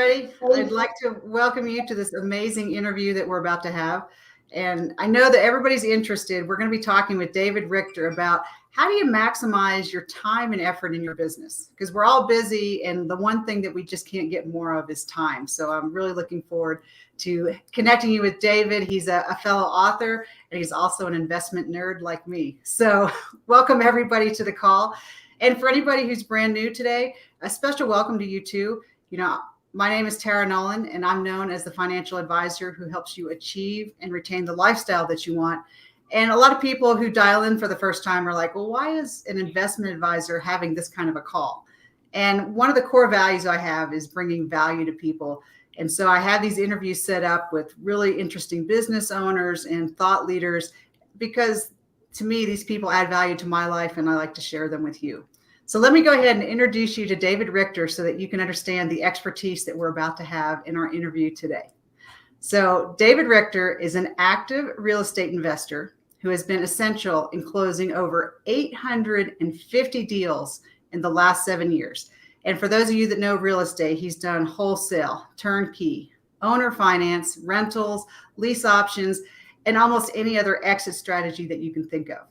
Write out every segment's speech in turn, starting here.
ready? I'd like to welcome you to this amazing interview that we're about to have. And I know that everybody's interested. We're going to be talking with David Richter about how do you maximize your time and effort in your business? Because we're all busy, and the one thing that we just can't get more of is time. So I'm really looking forward to connecting you with David. He's a fellow author, and he's also an investment nerd like me. So welcome everybody to the call. And for anybody who's brand new today, a special welcome to you too. You know, my name is Tara Nolan, and I'm known as the financial advisor who helps you achieve and retain the lifestyle that you want. And a lot of people who dial in for the first time are like, well, why is an investment advisor having this kind of a call? And one of the core values I have is bringing value to people. And so I have these interviews set up with really interesting business owners and thought leaders, because to me, these people add value to my life, and I like to share them with you. So let me go ahead and introduce you to David Richter so that you can understand the expertise that we're about to have in our interview today. So David Richter is an active real estate investor who has been essential in closing over 850 deals in the last 7 years. And for those of you that know real estate, he's done wholesale, turnkey, owner finance, rentals, lease options, and almost any other exit strategy that you can think of.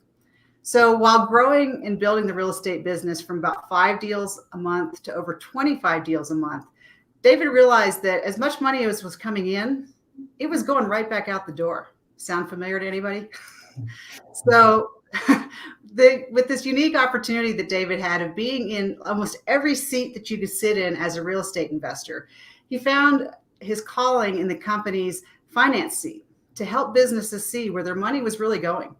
So while growing and building the real estate business from about 5 deals a month to over 25 deals a month, David realized that as much money as was coming in, it was going right back out the door. Sound familiar to anybody? So with this unique opportunity that David had of being in almost every seat that you could sit in as a real estate investor, he found his calling in the company's finance seat to help businesses see where their money was really going.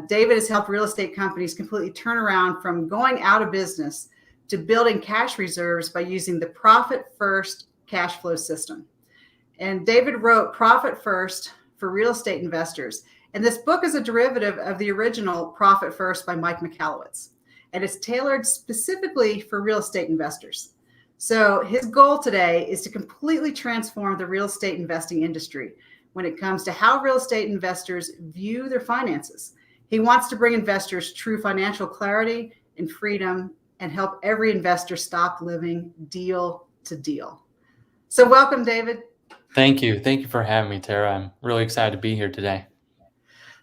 David has helped real estate companies completely turn around from going out of business to building cash reserves by using the Profit First cash flow system. And David wrote Profit First for Real Estate Investors. And this book is a derivative of the original Profit First by Mike Michalowicz. And it's tailored specifically for real estate investors. So his goal today is to completely transform the real estate investing industry when it comes to how real estate investors view their finances. He wants to bring investors true financial clarity and freedom and help every investor stop living deal to deal. So welcome, David. Thank you. Thank you for having me, Tara. I'm really excited to be here today.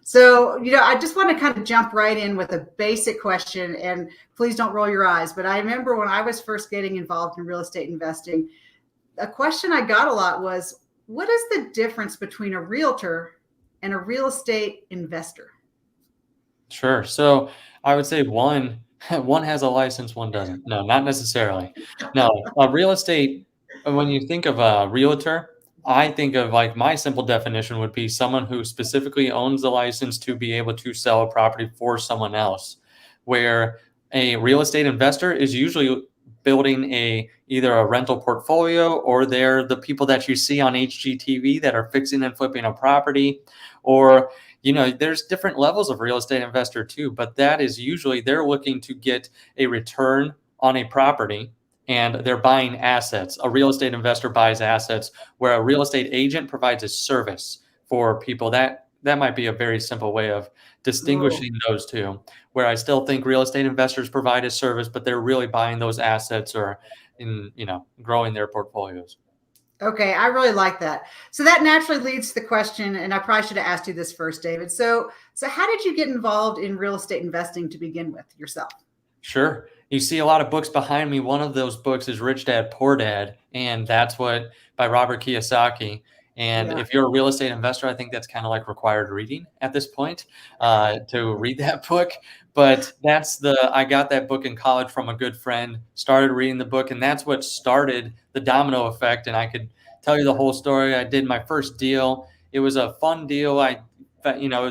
So, I just want to kind of jump right in with a basic question, and please don't roll your eyes. But I remember when I was first getting involved in real estate investing, a question I got a lot was, what is the difference between a realtor and a real estate investor? Sure. So I would say one has a license, one doesn't. No, not necessarily. No, a real estate, when you think of a realtor, I think of like my simple definition would be someone who specifically owns the license to be able to sell a property for someone else, where a real estate investor is usually building either a rental portfolio, or they're the people that you see on HGTV that are fixing and flipping a property, or there's different levels of real estate investor too, but that is usually they're looking to get a return on a property and they're buying assets. A real estate investor buys assets, where a real estate agent provides a service for people. That might be a very simple way of distinguishing those two, where I still think real estate investors provide a service, but they're really buying those assets or growing their portfolios. Okay, I really like that. So that naturally leads to the question, and I probably should have asked you this first, David. So how did you get involved in real estate investing to begin with yourself? Sure. You see a lot of books behind me. One of those books is Rich Dad, Poor Dad, and that's by Robert Kiyosaki. And if you're a real estate investor, I think that's kind of like required reading at this point to read that book. But I got that book in college from a good friend, started reading the book, and that's what started the domino effect. And I could tell you the whole story. I did my first deal. It was a fun deal.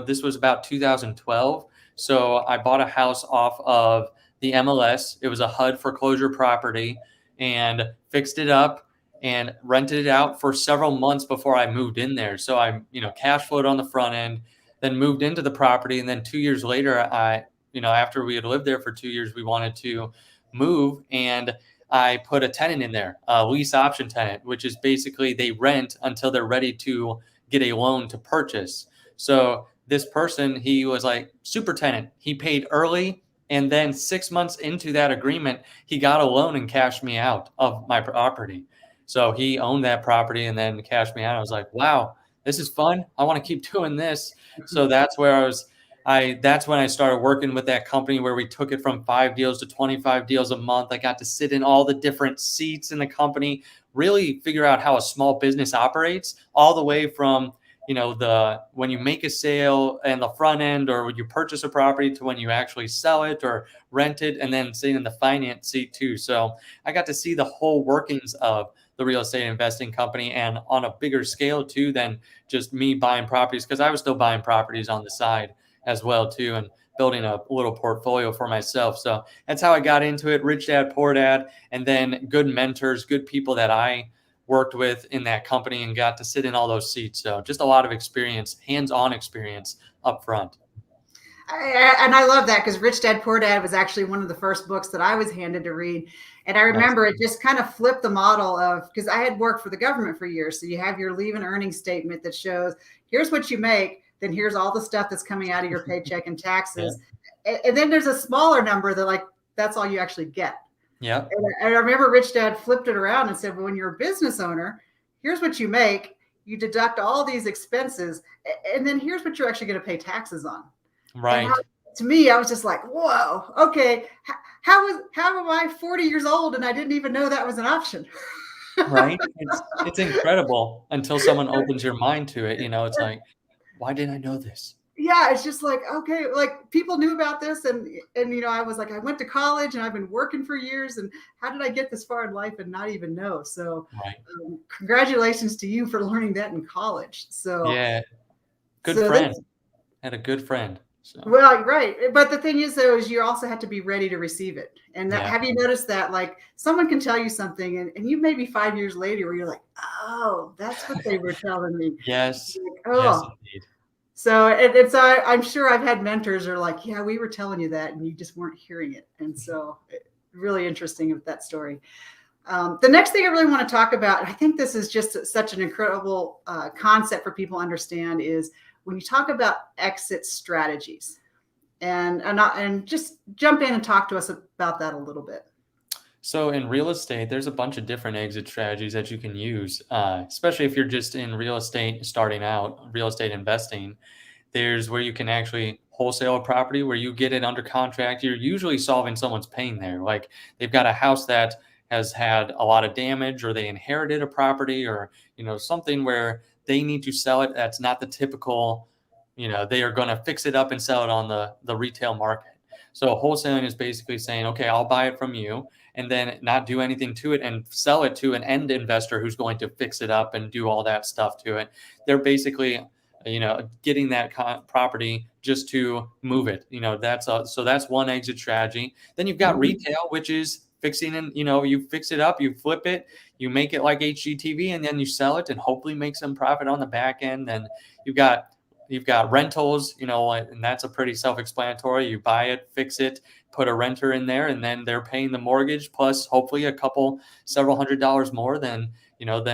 This was about 2012. So I bought a house off of the MLS. It was a HUD foreclosure property, and fixed it up and rented it out for several months before I moved in there. So I, cash flowed on the front end, then moved into the property. And then 2 years later, after we had lived there for 2 years, we wanted to move, and I put a tenant in there, a lease option tenant, which is basically they rent until they're ready to get a loan to purchase. So this person, he was like super tenant. He paid early. And then 6 months into that agreement, he got a loan and cashed me out of my property. So he owned that property and then cashed me out. I was like, wow, this is fun. I want to keep doing this. So that's where that's when I started working with that company where we took it from 5 deals to 25 deals a month. I got to sit in all the different seats in the company, really figure out how a small business operates, all the way from, when you make a sale and the front end, or when you purchase a property, to when you actually sell it or rent it, and then sitting in the finance seat too. So I got to see the whole workings of the real estate investing company, and on a bigger scale too than just me buying properties, because I was still buying properties on the side as well too, and building a little portfolio for myself. So that's how I got into it. Rich Dad, Poor Dad, and then good mentors, good people that I worked with in that company and got to sit in all those seats. So just a lot of experience, hands-on experience up front. And I love that, because Rich Dad Poor Dad was actually one of the first books that I was handed to read. And I remember it just kind of flipped the model of, because I had worked for the government for years. So you have your leave and earnings statement that shows, here's what you make, then here's all the stuff that's coming out of your paycheck and taxes. Yeah. And then there's a smaller number that that's all you actually get. Yeah. And I remember Rich Dad flipped it around and said, well, when you're a business owner, here's what you make, you deduct all these expenses, and then here's what you're actually going to pay taxes on. Right. To me, I was just like, whoa, okay. How am I 40 years old and I didn't even know that was an option? Right. It's incredible until someone opens your mind to it. It's like, why didn't I know this? Yeah, it's just like, okay, like people knew about this, and I was like, I went to college and I've been working for years, and how did I get this far in life and not even know? So right. Congratulations to you for learning that in college. So yeah, good friend. Had a good friend. So. Well, right. But the thing is, though, is you also have to be ready to receive it. And have you noticed that, like, someone can tell you something and you maybe 5 years later where you're like, oh, that's what they were telling me. Yes. Like, oh. Yes, indeed. So I'm sure I've had mentors who are like, yeah, we were telling you that and you just weren't hearing it. And so really interesting with that story. The next thing I really want to talk about, and I think this is just such an incredible concept for people to understand, is when you talk about exit strategies, and just jump in and talk to us about that a little bit. So in real estate, there's a bunch of different exit strategies that you can use, especially if you're just in real estate, starting out, real estate investing. There's where you can actually wholesale a property where you get it under contract. You're usually solving someone's pain there. Like they've got a house that has had a lot of damage, or they inherited a property, or, something where they need to sell it. That's not the typical, they are going to fix it up and sell it on the retail market. So wholesaling is basically saying, okay, I'll buy it from you and then not do anything to it and sell it to an end investor who's going to fix it up and do all that stuff to it. They're basically, getting that property just to move it. So that's one exit strategy. Then you've got retail, which is fixing, and you fix it up, you flip it, you make it like HGTV, and then you sell it and hopefully make some profit on the back end. And you've got rentals, and that's a pretty self-explanatory. You buy it, fix it, put a renter in there, and then they're paying the mortgage plus hopefully several $100s more than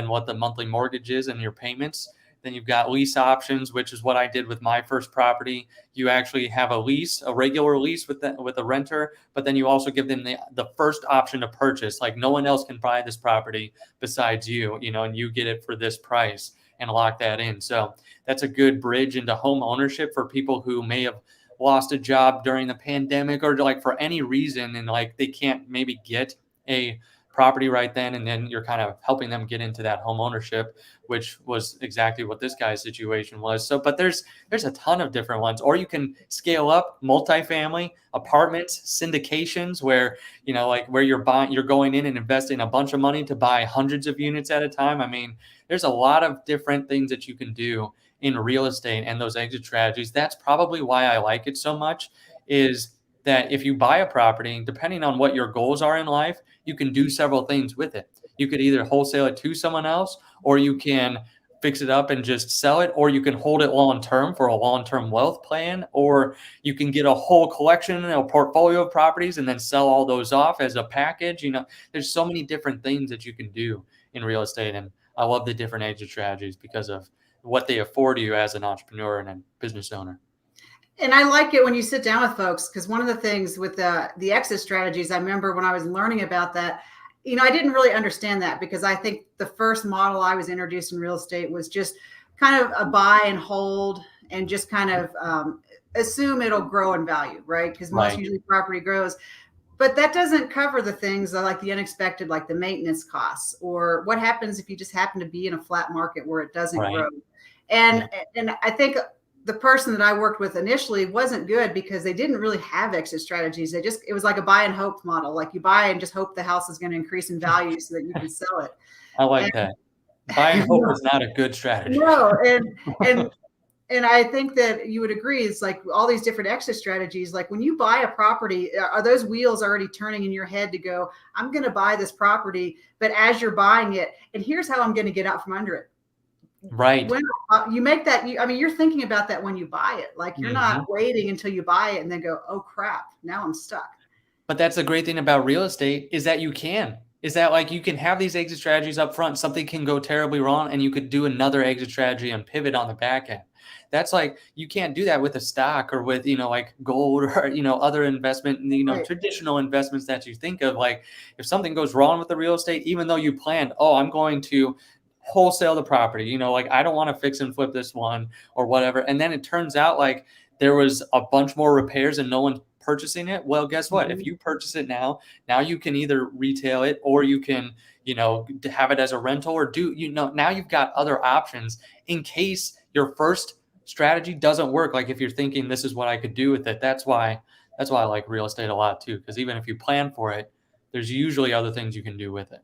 what the monthly mortgage is and your payments. Then you've got lease options, which is what I did with my first property. You actually have a lease, a regular lease with a renter, but then you also give them the first option to purchase. Like no one else can buy this property besides you, and you get it for this price and lock that in. So that's a good bridge into home ownership for people who may have lost a job during the pandemic, or like for any reason, and like they can't maybe get a property right then, and then you're kind of helping them get into that home ownership, which was exactly what this guy's situation was. So, but there's a ton of different ones. Or you can scale up multifamily, apartments, syndications, where where you're going in and investing a bunch of money to buy hundreds of units at a time. I mean, there's a lot of different things that you can do in real estate and those exit strategies. That's probably why I like it so much, is that if you buy a property, depending on what your goals are in life, you can do several things with it. You could either wholesale it to someone else, or you can fix it up and just sell it, or you can hold it long-term for a long-term wealth plan, or you can get a whole collection, a portfolio of properties, and then sell all those off as a package. There's so many different things that you can do in real estate. And I love the different exit strategies because of what they afford you as an entrepreneur and a business owner. And I like it when you sit down with folks, because one of the things with the exit strategies, I remember when I was learning about that, I didn't really understand that, because I think the first model I was introduced in real estate was just kind of a buy and hold, and just kind of assume it'll grow in value, right? Because most Right. usually property grows. But that doesn't cover the things that, like the unexpected, like the maintenance costs, or what happens if you just happen to be in a flat market where it doesn't grow. Right. And Yeah. and I think the person that I worked with initially wasn't good, because they didn't really have exit strategies. It was like a buy and hope model. Like, you buy and just hope the house is going to increase in value so that you can sell it. I like And that. Buy and hope is not a good strategy. no, and and I think that you would agree, it's like all these different exit strategies. Like, when you buy a property, are those wheels already turning in your head to go, I'm going to buy this property, but as you're buying it, and here's how I'm going to get out from under it. Right. When you make that, I mean, you're thinking about that when you buy it. Like, you're not waiting until you buy it and then go, oh crap, now I'm stuck. But that's the great thing about real estate, is that you can have these exit strategies up front. Something can go terribly wrong and you could do another exit strategy and pivot on the back end. That's like, you can't do that with a stock or with, like gold or, other investment, Right. traditional investments that you think of. Like, if something goes wrong with the real estate, even though you planned, oh, I'm going to wholesale the property, like, I don't want to fix and flip this one or whatever. And then it turns out like there was a bunch more repairs and no one purchasing it. Well, guess what? If you purchase it now you can either retail it, or you can, have it as a rental, or now you've got other options in case your first strategy doesn't work. Like, if you're thinking, this is what I could do with it. That's why I like real estate a lot too. Because even if you plan for it, there's usually other things you can do with it.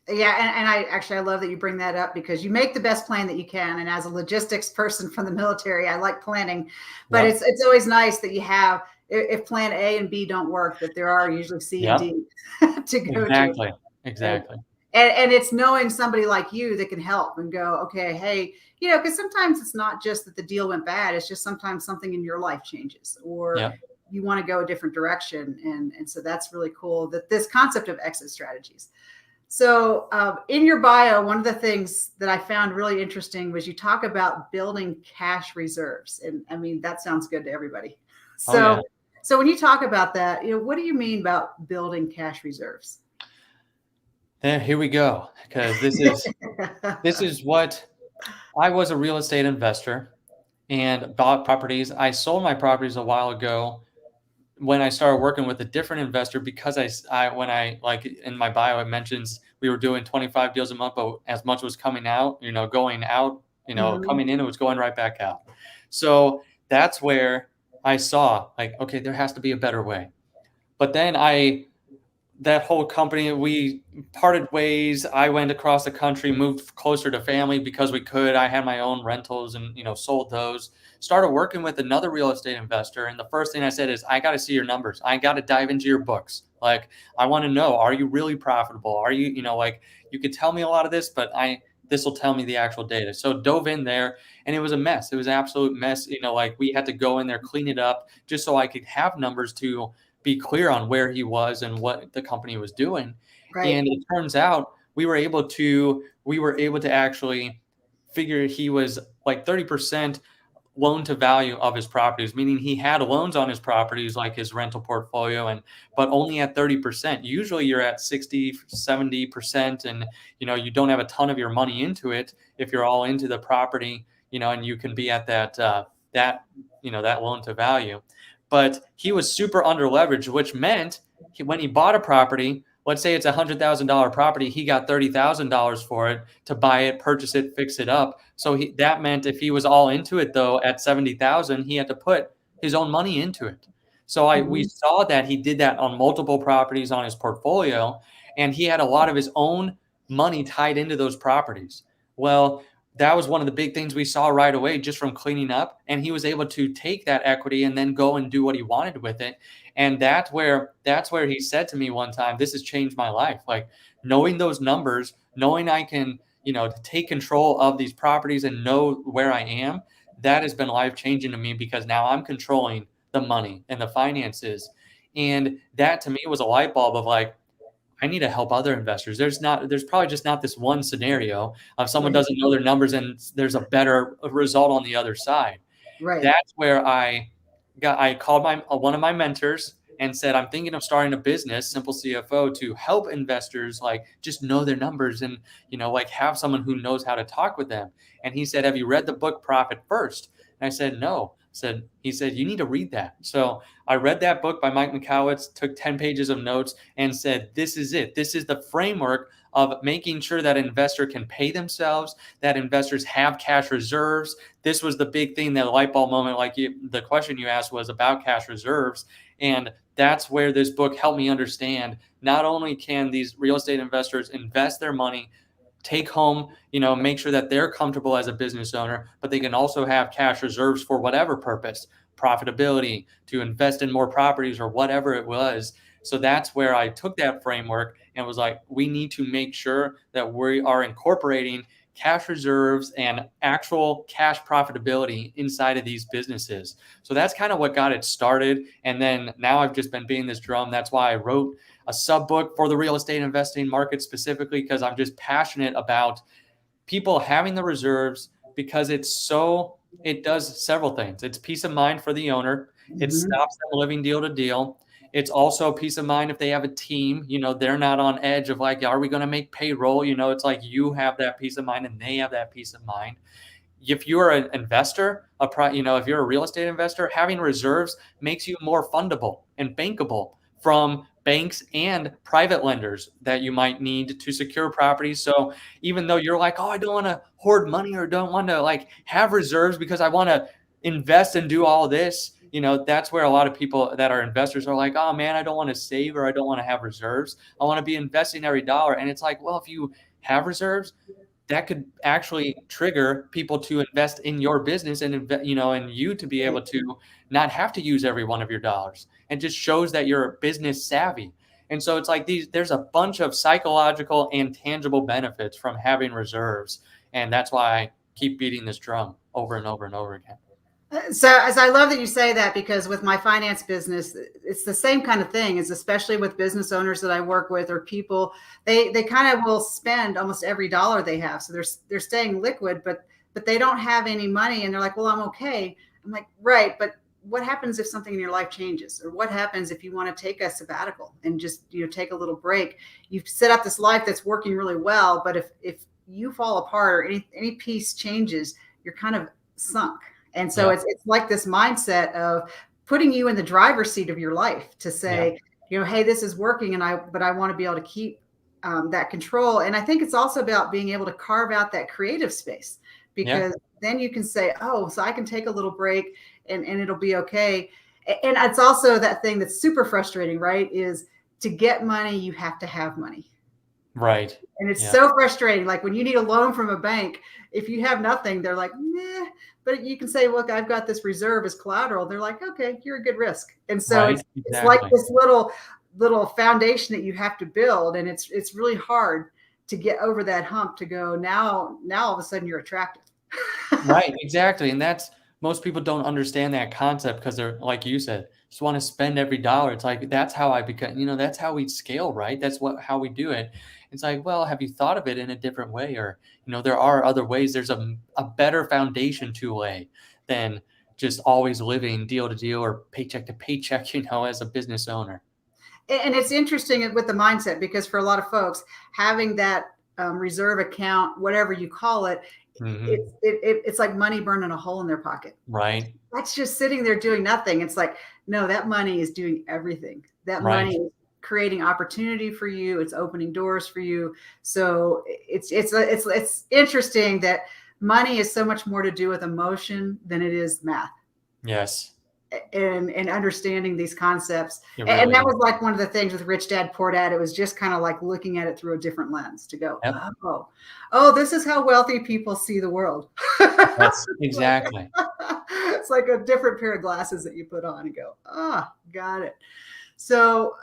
Yeah, and I love that you bring that up, because you make the best plan that you can. And as a logistics person from the military, I like planning, but Yep. it's always nice that you have, if plan A and B don't work, that there are usually C and Yep. D to go to. Exactly. And, Exactly. and it's knowing somebody like you that can help and go, okay, hey, because sometimes it's not just that the deal went bad. It's just sometimes something in your life changes, or Yep. you want to go a different direction. And so that's really cool, that this concept of exit strategies. So in your bio, one of the things that I found really interesting was you talk about building cash reserves. And I mean, that sounds good to everybody. Oh yeah. So when you talk about that, what do you mean about building cash reserves? Here we go. Because this is what I was, a real estate investor and bought properties. I sold my properties a while ago when I started working with a different investor, because when I, like in my bio, it mentions we were doing 25 deals a month, but as much was coming out, going out, coming in, it was going right back out. So that's where I saw, like, okay, there has to be a better way. But then that whole company, we parted ways. I went across the country, moved closer to family because we could. I had my own rentals and, sold those. Started working with another real estate investor. And the first thing I said is, I got to see your numbers. I got to dive into your books. Like, I want to know, are you really profitable? Are you, like, you could tell me a lot of this, but this will tell me the actual data. So dove in there, and it was a mess. It was an absolute mess. Like, we had to go in there, clean it up just so I could have numbers to be clear on where he was and what the company was doing. Right. And it turns out we were able to actually figure he was like 30% loan to value of his properties, meaning he had loans on his properties, like his rental portfolio, but only at 30%. Usually you're at 60, 70%. And, you don't have a ton of your money into it if you're all into the property, and you can be at that loan to value. But he was super under leveraged, which meant when he bought a property, let's say it's $100,000 property, he got $30,000 for it to buy it, purchase it, fix it up. So that meant if he was all into it though at 70,000, he had to put his own money into it. So we saw that he did that on multiple properties on his portfolio, and he had a lot of his own money tied into those properties. Well, that was one of the big things we saw right away just from cleaning up. And he was able to take that equity and then go and do what he wanted with it. And that's where he said to me one time, this has changed my life. Like, knowing those numbers, knowing I can, take control of these properties and know where I am, that has been life changing to me, because now I'm controlling the money and the finances. And that to me was a light bulb of like, I need to help other investors. There's probably just not this one scenario of someone doesn't know their numbers and there's a better result on the other side. Right. That's where I called one of my mentors, and said, I'm thinking of starting a business, Simple CFO, to help investors like just know their numbers and, like have someone who knows how to talk with them. And he said, have you read the book Profit First? And I said, no. He said, you need to read that. So I read that book by Mike Mikowitz, took 10 pages of notes and said, this is it. This is the framework of making sure that an investor can pay themselves, that investors have cash reserves. This was the big thing, that light bulb moment, the question you asked was about cash reserves. And that's where this book helped me understand, not only can these real estate investors invest their money, take home, make sure that they're comfortable as a business owner, but they can also have cash reserves for whatever purpose, profitability, to invest in more properties or whatever it was. So that's where I took that framework and was like, we need to make sure that we are incorporating cash reserves and actual cash profitability inside of these businesses. So that's kind of what got it started. And then now I've just been beating this drum. That's why I wrote a sub book for the real estate investing market specifically, because I'm just passionate about people having the reserves, because it does several things. It's peace of mind for the owner. It stops them living deal to deal. It's also peace of mind if they have a team, they're not on edge of like, are we going to make payroll? It's like you have that peace of mind and they have that peace of mind. If you're an investor, if you're a real estate investor, having reserves makes you more fundable and bankable from banks and private lenders that you might need to secure properties. So even though you're like, oh, I don't want to hoard money or don't want to like have reserves because I want to invest and do all this, that's where a lot of people that are investors are like, oh man, I don't want to save or I don't want to have reserves. I want to be investing every dollar. And it's like, well, if you have reserves, that could actually trigger people to invest in your business and and you to be able to not have to use every one of your dollars, and just shows that you're business savvy. And so it's like there's a bunch of psychological and tangible benefits from having reserves. And that's why I keep beating this drum over and over and over again. So as I love that you say that, because with my finance business, it's the same kind of thing, is especially with business owners that I work with, or people, they kind of will spend almost every dollar they have. So they're staying liquid, but they don't have any money, and they're like, well, I'm okay. I'm like, right. But what happens if something in your life changes? Or what happens if you want to take a sabbatical and just, take a little break? You've set up this life that's working really well, but if you fall apart or any piece changes, you're kind of sunk. And so it's like this mindset of putting you in the driver's seat of your life to say, hey, this is working, but I want to be able to keep that control. And I think it's also about being able to carve out that creative space, because then you can say, oh, so I can take a little break and it'll be okay. And it's also that thing that's super frustrating, right? Is to get money, you have to have money. Right. And it's so frustrating. Like when you need a loan from a bank, if you have nothing, they're like, nah. But you can say, look, I've got this reserve as collateral. They're like, okay, you're a good risk. And so it's like this little foundation that you have to build. And it's really hard to get over that hump to go, now all of a sudden you're attractive. Right, exactly. And most people don't understand that concept, because they're, like you said, just want to spend every dollar. It's like, that's how I become, that's how we scale, right? That's how we do it. It's like, well, have you thought of it in a different way? Or, there are other ways. There's a better foundation to lay than just always living deal to deal or paycheck to paycheck, as a business owner. And it's interesting with the mindset, because for a lot of folks, having that reserve account, whatever you call it, it's like money burning a hole in their pocket. Right. That's just sitting there doing nothing. It's like, no, that money is doing everything. That money is creating opportunity for you. It's opening doors for you. So it's interesting that money is so much more to do with emotion than it is math. Yes. And understanding these concepts. Really and that was like one of the things with Rich Dad, Poor Dad. It was just kind of like looking at it through a different lens to go, oh, this is how wealthy people see the world. Yes, exactly. It's like a different pair of glasses that you put on and go, got it. So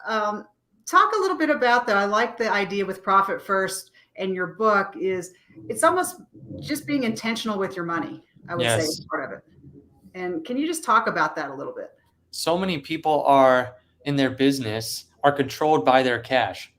talk a little bit about that. I like the idea with Profit First, and your book it's almost just being intentional with your money, I would say, is part of it. And can you just talk about that a little bit? So many people are in their business are controlled by their cash.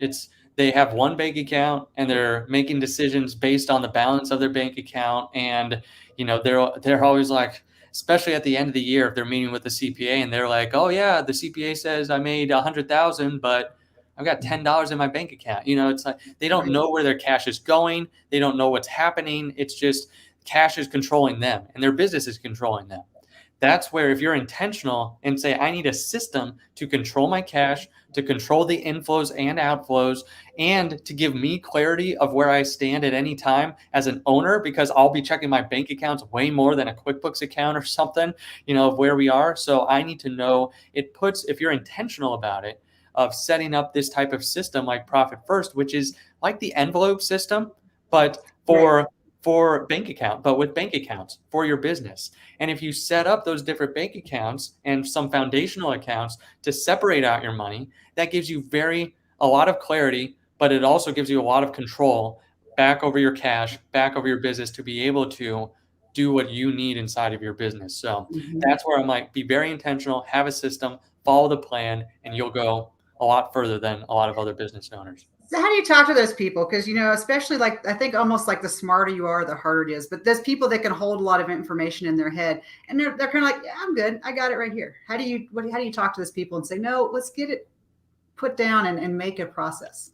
They have one bank account and they're making decisions based on the balance of their bank account. And, they're always like, especially at the end of the year, if they're meeting with the CPA and they're like, oh yeah, the CPA says I made 100,000, but I've got $10 in my bank account. It's like they don't know where their cash is going. They don't know what's happening. It's just cash is controlling them and their business is controlling them. That's where if you're intentional and say, I need a system to control my cash, to control the inflows and outflows, and to give me clarity of where I stand at any time as an owner, because I'll be checking my bank accounts way more than a QuickBooks account or something, of where we are. So I need to know if you're intentional about it, of setting up this type of system like Profit First, which is like the envelope system, but for bank account, but with bank accounts for your business. And if you set up those different bank accounts and some foundational accounts to separate out your money, that gives you a lot of clarity, but it also gives you a lot of control back over your cash, back over your business to be able to do what you need inside of your business. So that's where I might be very intentional, have a system, follow the plan, and you'll go a lot further than a lot of other business owners. So how do you talk to those people? Because, especially like, I think almost like the smarter you are, the harder it is. But there's people that can hold a lot of information in their head and they're kind of like, yeah, I'm good. I got it right here. How do you talk to those people and say, no, let's get it put down and make a process?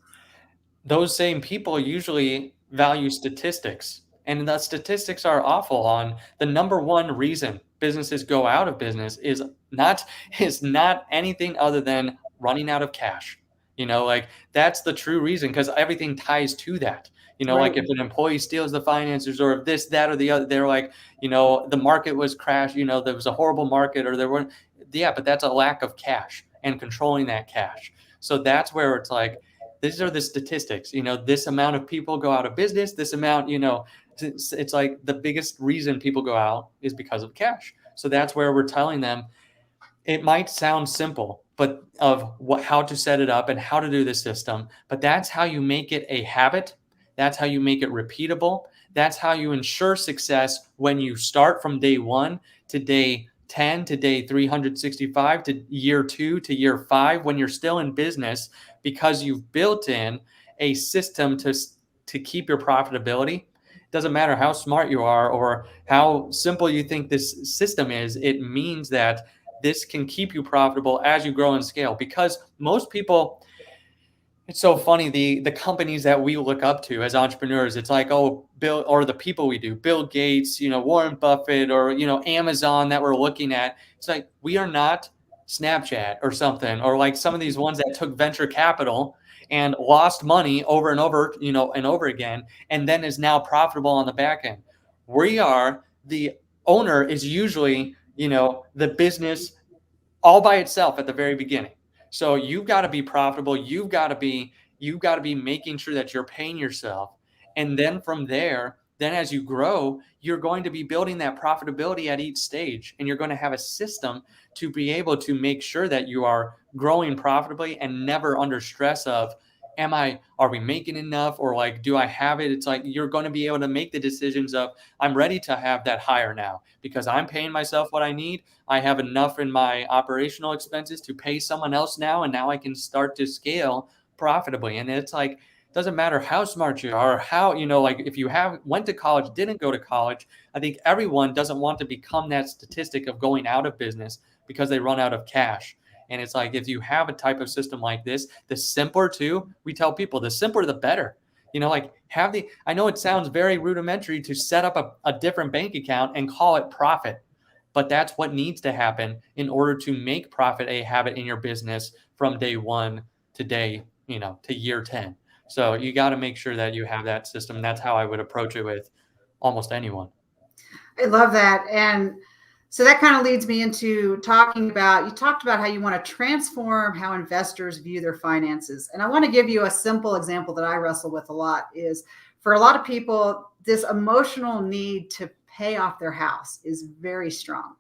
Those same people usually value statistics, and the statistics are awful on the number one reason businesses go out of business is not anything other than running out of cash. Like that's the true reason, because everything ties to that. Like if an employee steals the finances or if this, that, or the other, they're like, the market was crashed, there was a horrible market or there weren't. Yeah, but that's a lack of cash and controlling that cash. So that's where it's like, these are the statistics, this amount of people go out of business, this amount, it's like the biggest reason people go out is because of cash. So that's where we're telling them, it might sound simple, but how to set it up and how to do the system, but that's how you make it a habit. That's how you make it repeatable. That's how you ensure success when you start from day 1 to day 10 to day 365 to year 2 to year 5 when you're still in business, because you've built in a system to keep your profitability. It doesn't matter how smart you are or how simple you think this system is. It means that this can keep you profitable as you grow and scale, because most people, it's so funny, the companies that we look up to as entrepreneurs, it's like, oh, Bill, or the people we do, Bill Gates, Warren Buffett, or, Amazon that we're looking at. It's like, we are not Snapchat or something, or like some of these ones that took venture capital and lost money over and over, and over again, and then is now profitable on the back end. The owner is usually, the business all by itself at the very beginning. So you've got to be profitable. You've got to be making sure that you're paying yourself. And then from there, then as you grow, you're going to be building that profitability at each stage. And you're going to have a system to be able to make sure that you are growing profitably and never under stress of, are we making enough? Or like, do I have it? It's like, you're going to be able to make the decisions of, I'm ready to have that hire now because I'm paying myself what I need. I have enough in my operational expenses to pay someone else now. And now I can start to scale profitably. And it's like, doesn't matter how smart you are, or how, like if you went to college, didn't go to college. I think everyone doesn't want to become that statistic of going out of business because they run out of cash. And it's like, if you have a type of system like this, the simpler too, we tell people the simpler, the better. Like I know it sounds very rudimentary to set up a different bank account and call it profit, but that's what needs to happen in order to make profit a habit in your business from day 1 to to year 10. So you got to make sure that you have that system. That's how I would approach it with almost anyone. I love that. And so that kind of leads me into you talked about how you want to transform how investors view their finances. And I want to give you a simple example that I wrestle with a lot is, for a lot of people, this emotional need to pay off their house is very strong.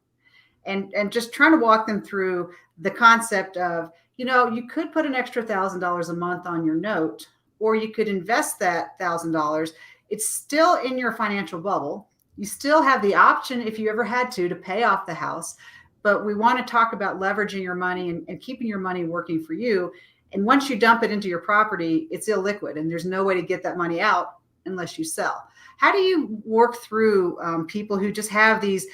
And just trying to walk them through the concept of, you could put an extra $1,000 a month on your note, or you could invest that $1,000. It's still in your financial bubble. You still have the option, if you ever had to pay off the house. But we want to talk about leveraging your money and keeping your money working for you. And once you dump it into your property, it's illiquid and there's no way to get that money out unless you sell. How do you work through people who just have these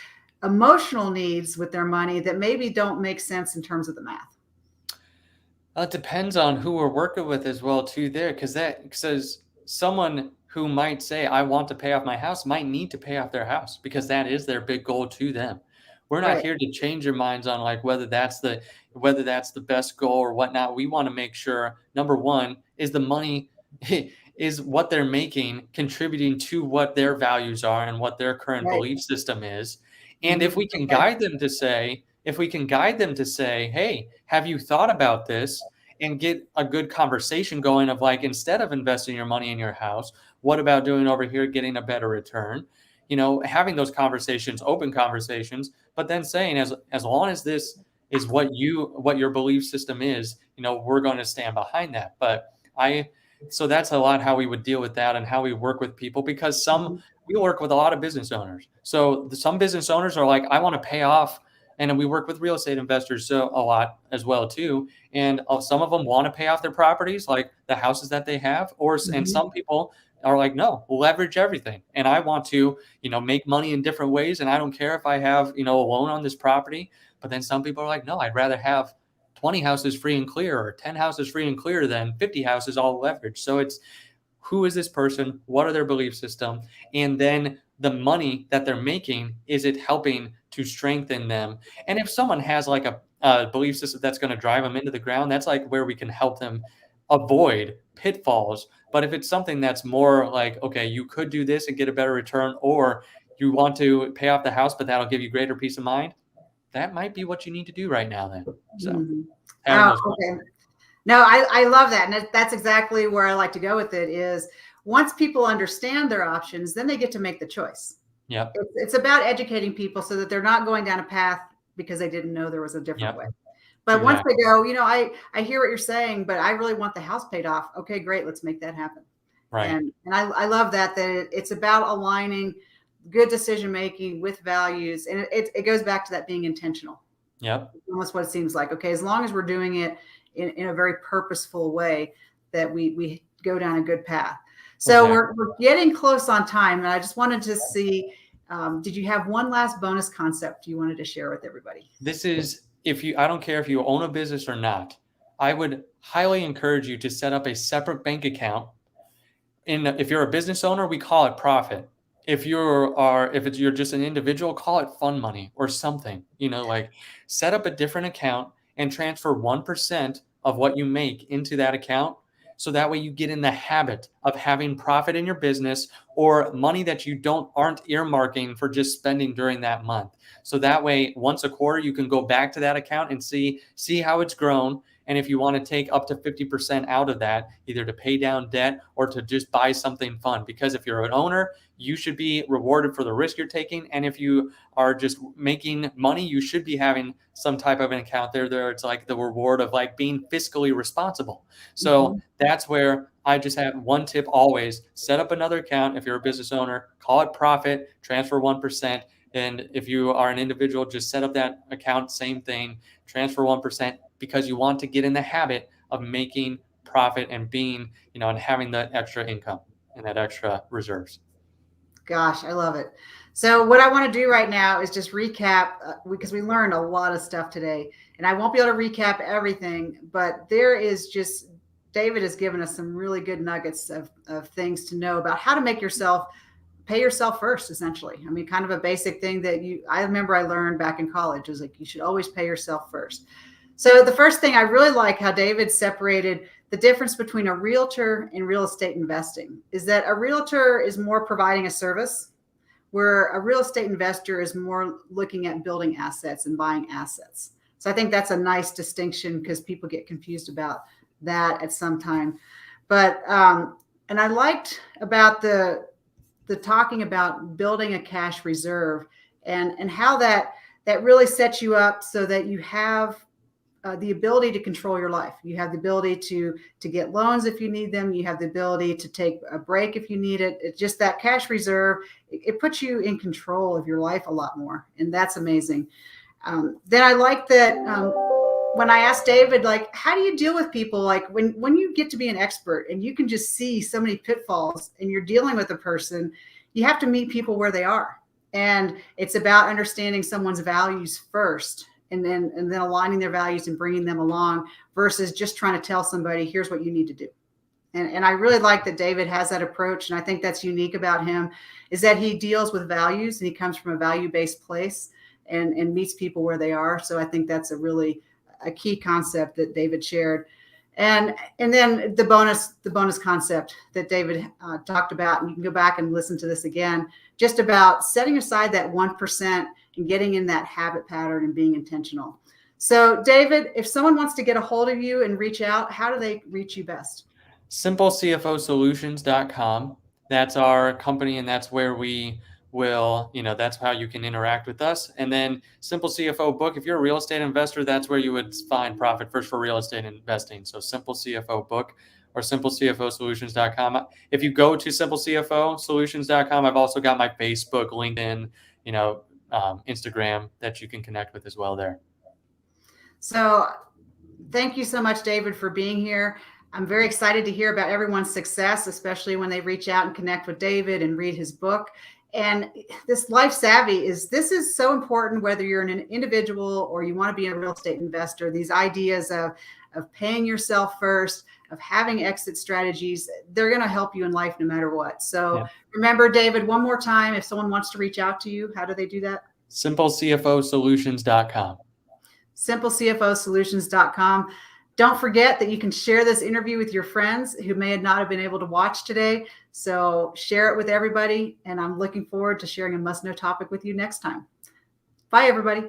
emotional needs with their money that maybe don't make sense in terms of the math? It depends on who we're working with as well too there, because someone who might say, I want to pay off my house, might need to pay off their house because that is their big goal to them. We're not Right. here to change your minds on like whether that's the best goal or whatnot. We want to make sure, number one, is the money is what they're making contributing to what their values are and what their current Right. belief system is. And Mhm. if we can Okay. guide them to say, hey, have you thought about this? And get a good conversation going of like, instead of investing your money in your house, what about doing over here, getting a better return? Having those conversations, open conversations, but then saying, as long as this is what your belief system is, we're going to stand behind that. So that's a lot how we would deal with that and how we work with people, because Mhm. we work with a lot of business owners. So some business owners are like, I want to pay off. And we work with real estate investors so a lot as well too. And some of them want to pay off their properties, like the houses that they have, and Mhm. some people are like, no, leverage everything. And I want to, make money in different ways. And I don't care if I have, a loan on this property. But then some people are like, no, I'd rather have 20 houses free and clear or 10 houses free and clear than 50 houses all leveraged. So it's, who is this person? What are their belief system? And then the money that they're making, is it helping to strengthen them? And if someone has like a belief system that's going to drive them into the ground, that's like where we can help them avoid pitfalls. But if it's something that's more like, okay, you could do this and get a better return, or you want to pay off the house, but that'll give you greater peace of mind, that might be what you need to do right now then. So Mhm. having Oh, those. okay. No, I love that. And that's exactly where I like to go with it is once people understand their options, then they get to make the choice. Yep. It's about educating people so that they're not going down a path because they didn't know there was a different Yep. way. But once they Exactly. go, I hear what you're saying, but I really want the house paid off. Okay, great. Let's make that happen. Right. And I love that it's about aligning good decision making with values. And it goes back to that being intentional. Yep. Almost what it seems like. Okay, as long as we're doing it in a very purposeful way, that we go down a good path. So Exactly. we're getting close on time, and I just wanted to see, did you have one last bonus concept you wanted to share with everybody? This is, I don't care if you own a business or not, I would highly encourage you to set up a separate bank account. If you're a business owner, we call it profit. If you're just an individual, call it fund money or something. Like, set up a different account and transfer 1% of what you make into that account. So that way you get in the habit of having profit in your business, or money that you aren't earmarking for just spending during that month. So that way, once a quarter, you can go back to that account and see how it's grown. And if you want to take up to 50% out of that, either to pay down debt or to just buy something fun, because if you're an owner, you should be rewarded for the risk you're taking. And if you are just making money, you should be having some type of an account there. It's like the reward of like being fiscally responsible. So Mhm. that's where I just have one tip: always set up another account. If you're a business owner, call it profit, transfer 1%. And if you are an individual, just set up that account, same thing, transfer 1%, because you want to get in the habit of making profit and being, and having that extra income and that extra reserves. Gosh, I love it. So what I want to do right now is just recap, because we learned a lot of stuff today, and I won't be able to recap everything, but there is just, David has given us some really good nuggets of things to know about how to make yourself pay yourself first, essentially. I mean, kind of a basic thing that I remember I learned back in college is like, you should always pay yourself first. So the first thing, I really like how David separated the difference between a realtor and real estate investing, is that a realtor is more providing a service, where a real estate investor is more looking at building assets and buying assets. So I think that's a nice distinction, because people get confused about that at some time. But and I liked about the talking about building a cash reserve, and how that really sets you up so that you have the ability to control your life. You have the ability to get loans if you need them. You have the ability to take a break if you need it. It's just that cash reserve. It puts you in control of your life a lot more, and that's amazing. Then I like that when I asked David, like, how do you deal with people? Like when you get to be an expert and you can just see so many pitfalls and you're dealing with a person, you have to meet people where they are. And it's about understanding someone's values first, and then aligning their values and bringing them along, versus just trying to tell somebody, here's what you need to do. And I really like that David has that approach. And I think that's unique about him, is that he deals with values, and he comes from a value-based place, and meets people where they are. So I think that's a key concept that David shared. And then the bonus concept that David talked about, and you can go back and listen to this again, just about setting aside that 1% and getting in that habit pattern and being intentional. So David, if someone wants to get a hold of you and reach out, how do they reach you best? simplecfosolutions.com. That's our company, and that's where we will, that's how you can interact with us. And then Simple CFO book, if you're a real estate investor, that's where you would find Profit First for Real Estate Investing. So Simple CFO book or simplecfosolutions.com. If you go to simplecfosolutions.com, I've also got my Facebook, LinkedIn, Instagram that you can connect with as well there. So thank you so much, David, for being here. I'm very excited to hear about everyone's success, especially when they reach out and connect with David and read his book. And this life savvy this is so important, whether you're an individual or you want to be a real estate investor. These ideas of paying yourself first, of having exit strategies, they're going to help you in life no matter what. So Remember, David, one more time, if someone wants to reach out to you, how do they do that? simplecfosolutions.com. simplecfosolutions.com. Don't forget that you can share this interview with your friends who may not have been able to watch today. So share it with everybody. And I'm looking forward to sharing a must-know topic with you next time. Bye, everybody.